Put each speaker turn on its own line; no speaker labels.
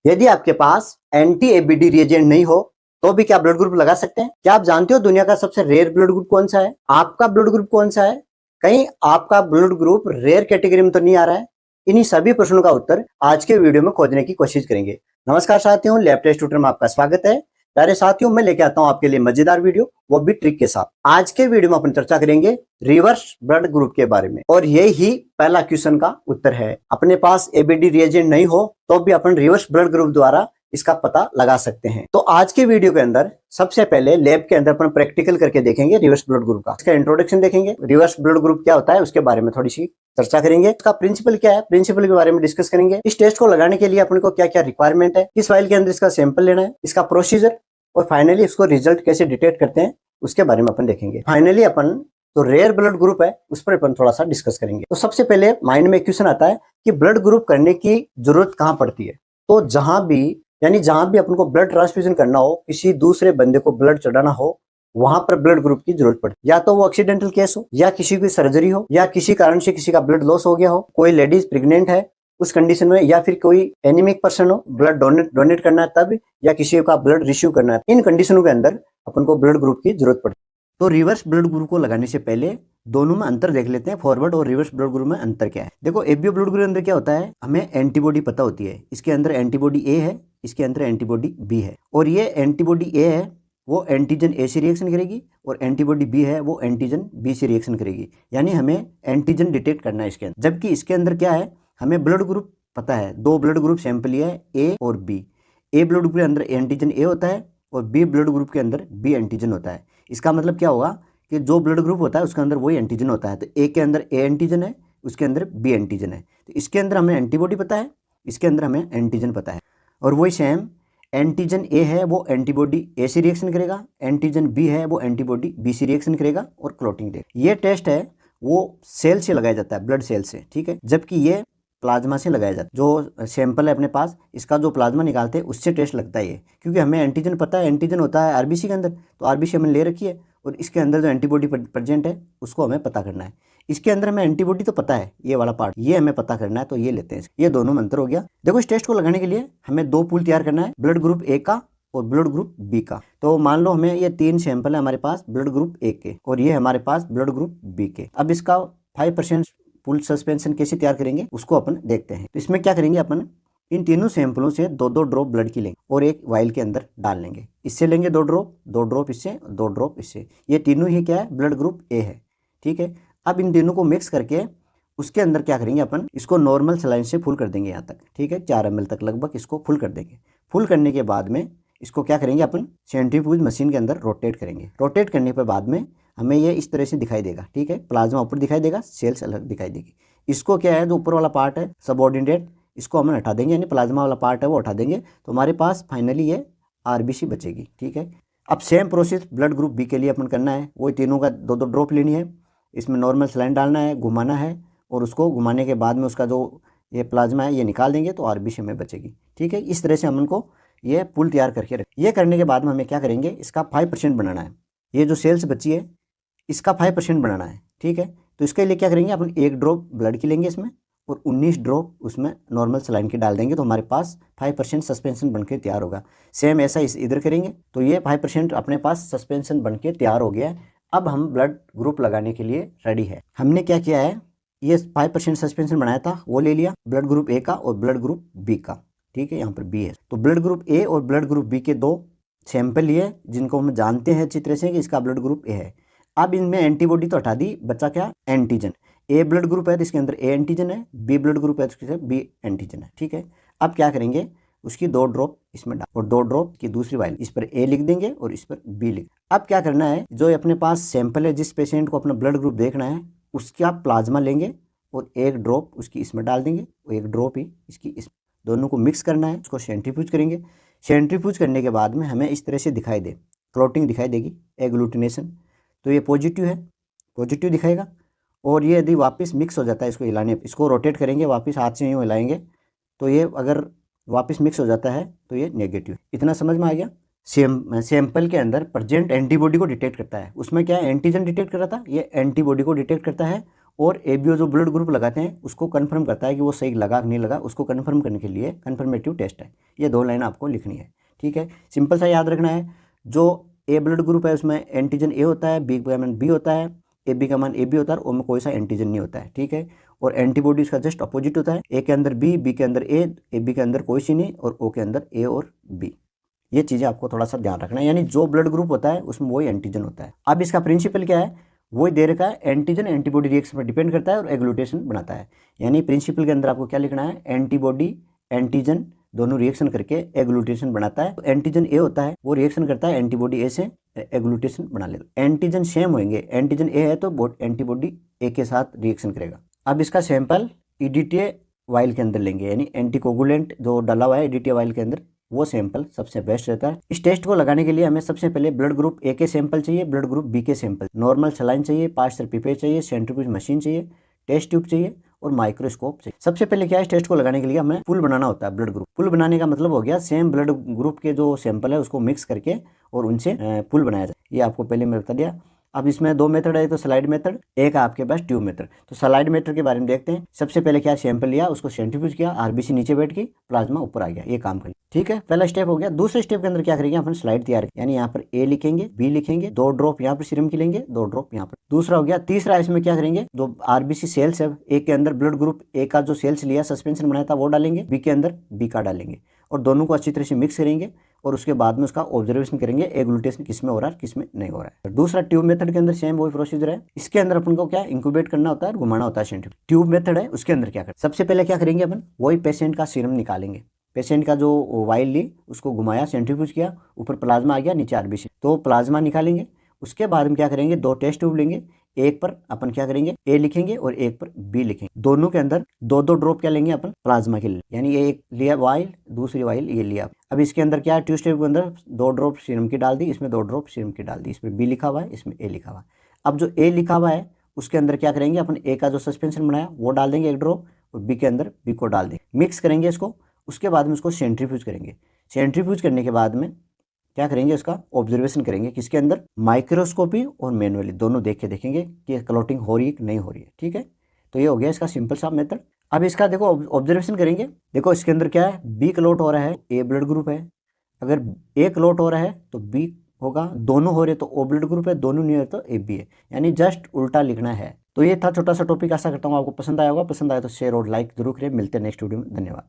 यदि आपके पास anti ABD reagent नहीं हो तो भी क्या ब्लड ग्रुप लगा सकते हैं? क्या आप जानते हो दुनिया का सबसे रेयर ब्लड ग्रुप कौन सा है? आपका ब्लड ग्रुप कौन सा है? कहीं आपका ब्लड ग्रुप रेयर कैटेगरी में तो नहीं आ रहा है? इन्हीं सभी प्रश्नों का उत्तर आज के वीडियो में खोजने की कोशिश करेंगे। नमस्कार साथियों, लैब टेस्ट ट्यूटर में आपका स्वागत है। प्यारे साथियों, मैं लेके आता हूं आपके लिए मजेदार वीडियो, वो भी ट्रिक के साथ। आज के वीडियो में अपन चर्चा करेंगे रिवर्स ब्लड ग्रुप के बारे में, और ये ही पहला क्वेश्चन का उत्तर है। अपने पास एबीडी रिएजेंट नहीं हो तो भी अपन रिवर्स ब्लड ग्रुप द्वारा इसका पता लगा सकते हैं। तो आज के वीडियो के अंदर सबसे पहले लैब के अंदर अपन प्रैक्टिकल करके देखेंगे रिवर्स ब्लड ग्रुप का। इसका इंट्रोडक्शन देखेंगे, रिवर्स ब्लड ग्रुप क्या होता है उसके बारे में थोड़ी सी चर्चा करेंगे। इसका प्रिंसिपल क्या है, प्रिंसिपल के बारे में डिस्कस करेंगे। इस टेस्ट को लगाने के लिए अपन को क्या क्या रिक्वायरमेंट है, किस फाइल के अंदर इसका सैंपल लेना है, इसका प्रोसीजर, और फाइनली इसको रिजल्ट कैसे डिटेक्ट करते हैं उसके बारे में अपन देखेंगे। फाइनली अपन तो रेयर ब्लड ग्रुप है उस पर अपन थोड़ा सा डिस्कस करेंगे। तो सबसे पहले माइंड में क्वेश्चन आता है कि ब्लड ग्रुप करने की जरूरत कहां पड़ती है? तो जहां भी अपन को ब्लड ट्रांसफ्यूजन करना हो, किसी दूसरे बंदे को ब्लड चढ़ाना हो, वहां पर ब्लड ग्रुप की जरूरत पड़ती है। या तो वो एक्सीडेंटल केस हो, या किसी की सर्जरी हो, या किसी कारण से किसी का ब्लड लॉस हो गया हो, कोई लेडीज प्रेग्नेंट है उस कंडीशन में, या फिर कोई एनीमिक पर्सन हो, ब्लड डोनेट करना है तब, या किसी का ब्लड रिसीव करना है। इन कंडीशनों के अंदर अपन को ब्लड ग्रुप की जरूरत पड़ती है। तो रिवर्स ब्लड ग्रुप को लगाने से पहले दोनों में अंतर देख लेते हैं। फॉरवर्ड और रिवर्स ब्लड ग्रुप में अंतर क्या है? देखो, एबीओ ब्लड ग्रुप के अंदर क्या होता है, हमें एंटीबॉडी पता होती है। इसके अंदर एंटीबॉडी ए है, इसके अंदर एंटीबॉडी बी है। और ये एंटीबॉडी ए है वो एंटीजन ए से रिएक्शन करेगी, और एंटीबॉडी बी है वो एंटीजन बी से रिएक्शन करेगी। यानी हमें एंटीजन डिटेक्ट करना है इसके अंदर। जबकि इसके अंदर क्या है, हमें ब्लड ग्रुप पता है। दो ब्लड ग्रुप सैंपल लिया है, ए और बी। ए ब्लड ग्रुप के अंदर एंटीजन ए होता है और बी ब्लड ग्रुप के अंदर बी एंटीजन होता है। इसका मतलब क्या होगा कि जो ब्लड ग्रुप होता है उसके अंदर वही एंटीजन होता है। तो ए के अंदर ए एंटीजन है, उसके अंदर बी एंटीजन है। तो इसके अंदर हमें एंटीबॉडी पता है, इसके अंदर हमें एंटीजन पता है। और वही सेम एंटीजन ए है वो एंटीबॉडी ए से रिएक्शन करेगा, एंटीजन बी है वो एंटीबॉडी बी से रिएक्शन करेगा और क्लॉटिंग देगा। ये टेस्ट है वो सेल से लगाया जाता है, ब्लड सेल से, ठीक है। जबकि ये प्लाज्मा से लगाया जाता है। जो सैंपल है अपने पास, इसका जो प्लाज्मा निकालते हैं उससे टेस्ट लगता है ये, क्योंकि हमें एंटीजन पता है। एंटीजन होता है आरबीसी के अंदर, तो आरबीसी हमने ले रखी है, और इसके अंदर जो एंटीबॉडी प्रेजेंट है उसको हमें पता करना है। इसके अंदर हमें एंटीबॉडी तो पता है, ये वाला पार्ट ये हमें पता करना है, तो ये लेते हैं। ये दोनों में अंतर हो गया। देखो, इस टेस्ट को लगाने के लिए हमें दो पूल तैयार करना है, ब्लड ग्रुप ए का और ब्लड ग्रुप बी का। तो मान लो हमें ये तीन सैंपल है हमारे पास ब्लड ग्रुप ए के, और ये हमारे पास ब्लड ग्रुप बी के। अब इसका 5% पूल सस्पेंशन कैसे तैयार करेंगे उसको अपन देखते हैं। तो इसमें क्या करेंगे, अपन इन तीनों सैंपलों से दो दो ड्रॉप ब्लड की लेंगे और एक वाइल के अंदर डाल लेंगे। इससे लेंगे दो ड्रॉप इससे, दो ड्रॉप इससे। ये तीनों ही क्या है, ब्लड ग्रुप ए है, ठीक है। अब इन तीनों को मिक्स करके उसके अंदर क्या करेंगे, अपन इसको नॉर्मल सलाइन से फुल कर देंगे यहाँ तक, ठीक है। 4 ml तक लगभग इसको फुल कर देंगे। फुल करने के बाद में इसको क्या करेंगे, अपन सेंट्रीफ्यूज मशीन के अंदर रोटेट करेंगे। रोटेट करने के बाद में हमें ये इस तरह से दिखाई देगा, ठीक है। प्लाज्मा ऊपर दिखाई देगा, सेल्स अलग दिखाई देगी। इसको क्या है, जो ऊपर वाला पार्ट है सबऑर्डिनेट, इसको हम हटा देंगे, यानी प्लाज्मा वाला पार्ट है वो हटा देंगे। तो हमारे पास फाइनली ये आरबीसी बचेगी, ठीक है। अब same process blood group B के लिए अपन करना है। वही तीनों का दो दो ड्रॉप लेनी है, इसमें नॉर्मल सलाइन डालना है, घुमाना है, और उसको घुमाने के बाद में उसका जो ये प्लाज्मा है ये निकाल देंगे, तो आरबीसी हमें बचेगी, ठीक है। इस तरह से हम उनको ये पुल तैयार करके रखें। ये करने के बाद में हमें क्या करेंगे, इसका 5% बनाना है। ये जो सेल्स बची है इसका 5% बनाना है, ठीक है। तो इसके लिए क्या करेंगे, अपन 1 ड्रॉप ब्लड की लेंगे इसमें, और 19 ड्रॉप उसमें नॉर्मल सलाइन की डाल देंगे, तो हमारे पास 5% सस्पेंशन बनके तैयार होगा। सेम ऐसा इधर करेंगे, तो ये 5% अपने पास सस्पेंशन बनके तैयार हो गया है। अब हम ब्लड ग्रुप लगाने के लिए रेडी है। हमने क्या किया है, ये 5% सस्पेंशन बनाया था वो ले लिया, ब्लड ग्रुप ए का और ब्लड ग्रुप बी का, ठीक है। यहाँ पर बी है, तो ब्लड ग्रुप ए और ब्लड ग्रुप बी के दो सैंपल लिए जिनको हम जानते हैं अच्छी तरह से कि इसका ब्लड ग्रुप ए है। अब इनमें एंटीबॉडी तो हटा दी, बचा क्या, एंटीजन। ए ब्लड ग्रुप है तो इसके अंदर ए एंटीजन है, बी ब्लड ग्रुप है तो इसके अंदर बी एंटीजन है, ठीक है। अब क्या करेंगे, उसकी 2 ड्रॉप इसमें डाल, और 2 ड्रॉप की दूसरी वाइल, इस पर ए लिख देंगे और इस पर बी लिख। अब क्या करना है, जो अपने पास सैंपल है, जिस पेशेंट को अपना ब्लड ग्रुप देखना है, उसका प्लाज्मा लेंगे और 1 ड्रॉप उसकी इसमें डाल देंगे और 1 ड्रॉप ही इसकी इस, दोनों को मिक्स करना है। उसको सेंट्रीफ्यूज करेंगे। सेंट्रीफ्यूज करने के बाद में हमें इस तरह से दिखाई दे, क्लॉटिंग दिखाई देगी, एग्लूटिनेशन, तो ये पॉजिटिव है, पॉजिटिव दिखाएगा। और ये यदि वापस मिक्स हो जाता है, इसको हिलाने, इसको रोटेट करेंगे, वापस हाथ से यूँ हिलाएंगे, तो ये अगर वापस मिक्स हो जाता है तो ये नेगेटिव। इतना समझ में आ गया। सैंपल के अंदर प्रेजेंट एंटीबॉडी को डिटेक्ट करता है। उसमें क्या है, एंटीजन डिटेक्ट कर रहा था, ये एंटीबॉडी को डिटेक्ट करता है, और एबीओ जो ब्लड ग्रुप लगाते हैं उसको कंफर्म करता है कि वो सही लगा कि नहीं लगा, उसको कंफर्म करने के लिए कंफर्मेटिव टेस्ट है। ये 2 लाइन आपको लिखनी है, ठीक है। सिंपल सा याद रखना है, जो ए ब्लड ग्रुप है उसमें एंटीजन ए होता है, बी का मान बी होता है, ए बी का मान ए बी होता है, और ओ में कोई सा एंटीजन नहीं होता है, ठीक है। और एंटीबॉडी उसका जस्ट अपोजिट होता है, ए के अंदर बी के अंदर ए बी के अंदर कोई सी नहीं, और ओ के अंदर ए और बी। ये चीज़ें आपको थोड़ा सा ध्यान रखना है, यानी जो ब्लड ग्रुप होता है उसमें वही एंटीजन होता है। अब इसका प्रिंसिपल क्या है, वही दे रखा है, एंटीजन एंटीबॉडी रिएक्शन पर डिपेंड करता है और एग्लूटेशन बनाता है। यानी प्रिंसिपल के अंदर आपको क्या लिखना है, एंटीबॉडी एंटीजन दोनों रिएक्शन करके एग्लूटेशन बनाता है। तो एंटीजन ए होता है वो रिएक्शन करता है एंटीबॉडी ए से, एग्लूटेशन बना लेगा। एंटीजन सेम होंगे, एंटीजन ए है तो एंटीबॉडी ए के साथ रिएक्शन करेगा। अब इसका सैंपल ईडीटीए वाइल के अंदर लेंगे, यानी एंटीकोगुलेंट जो डाला हुआ है ईडीटीए वाइल के अंदर, वो सैंपल सबसे बेस्ट रहता है। इस टेस्ट को लगाने के लिए हमें सबसे पहले ब्लड ग्रुप ए के सैंपल चाहिए, ब्लड ग्रुप बी के सैंपल, नॉर्मल सलाइन चाहिए, पास्चर पिपेट चाहिए, सेंट्रीफ्यूज मशीन चाहिए, टेस्ट ट्यूब चाहिए और माइक्रोस्कोप चाहिए। सबसे पहले क्या है, इस टेस्ट को लगाने के लिए हमें पूल बनाना होता है। ब्लड ग्रुप पूल बनाने का मतलब हो गया सेम ब्लड ग्रुप के जो सैंपल है उसको मिक्स करके और उनसे पूल बनाया जाए। ये आपको पहले मैं बता दिया। अब इसमें 2 मेथड है, तो स्लाइड मेथड, एक आपके पास ट्यूब मेथड। तो स्लाइड मेथड के बारे में देखते हैं। सबसे पहले क्या, सैंपल लिया, उसको सेंट्रीफ्यूज किया, आरबीसी नीचे बैठ गई, प्लाज्मा ऊपर आ गया, ये काम कर, ठीक है। पहला स्टेप हो गया। दूसरे स्टेप के अंदर क्या करेंगे, अपन स्लाइड तैयार, यानी यहाँ पर ए लिखेंगे, बी लिखेंगे, 2 ड्रॉप यहाँ पर सीरम की लेंगे, 2 ड्रॉप यहाँ पर। दूसरा हो गया। तीसरा इसमें क्या करेंगे, जो आरबीसी सेल्स है ए के अंदर, ब्लड ग्रुप ए का जो सेल्स लिया सस्पेंशन बनाया था वो डालेंगे, बी के अंदर बी का डालेंगे, और दोनों को अच्छी तरह से मिक्स करेंगे, और उसके बाद में उसका ऑब्जर्वेशन करेंगे एग्लूटेशन किसमें हो रहा है किसमें नहीं हो रहा है। दूसरा ट्यूब मेथड के अंदर सेम वही प्रोसीजर है। इसके अंदर अपन को क्या इंक्यूबेट करना होता है, घुमाना होता है सेंट्रीफ्यूज। ट्यूब मेथड है, उसके अंदर क्या करें, सबसे पहले क्या करेंगे अपन, वही पेशेंट का सीरम निकालेंगे, पेशेंट का जो वाइल ली उसको घुमाया, सेंट्रीफ्यूज किया, ऊपर प्लाज्मा आ गया, नीचे आरबीसी, तो प्लाज्मा निकालेंगे। उसके बाद में क्या करेंगे, 2 टेस्ट ट्यूब लेंगे, एक पर अपन क्या करेंगे ए लिखेंगे और एक पर बी लिखेंगे, दोनों के अंदर 2-2 ड्रॉप क्या लेंगे अपन प्लाज्मा के लिए, यानी ये एक लिया वाइल, दूसरी वाइल ये लिया। अब इसके अंदर क्या है, ट्यूब स्टेप के अंदर 2 ड्रॉप सीरम की डाल दी, इसमें 2 ड्रॉप सीरम की डाल दी, इसमें बी लिखा हुआ है, इसमें ए लिखा हुआ है। अब जो ए लिखा हुआ है उसके अंदर क्या करेंगे, अपन ए का जो सस्पेंशन बनाया वो डाल देंगे 1 ड्रॉप, और बी के अंदर बी को डाल देंगे, मिक्स करेंगे इसको। उसके बाद में उसको सेंट्रीफ्यूज करेंगे। सेंट्रीफ्यूज करने के बाद में क्या करेंगे, उसका ऑब्जर्वेशन करेंगे, किसके अंदर, माइक्रोस्कोपी और मैनुअली, दोनों देख के देखेंगे कि क्लॉटिंग हो रही है कि नहीं हो रही है, ठीक है। तो ये हो गया इसका सिंपल सा मेथड। अब इसका देखो ऑब्जर्वेशन करेंगे, देखो इसके अंदर क्या है, बी क्लॉट हो रहा है, ए ब्लड ग्रुप है, अगर ए क्लॉट हो रहा है तो बी होगा, दोनों हो रहे तो ओ ब्लड ग्रुप है, दोनों नहीं हो रहे तो ए बी है, यानी जस्ट उल्टा लिखना है। तो ये था छोटा सा टॉपिक, आशा करता हूँ आपको पसंद आया होगा। पसंद आया तो शेयर और लाइक जरूर करें। मिलते हैं नेक्स्ट वीडियो में, धन्यवाद।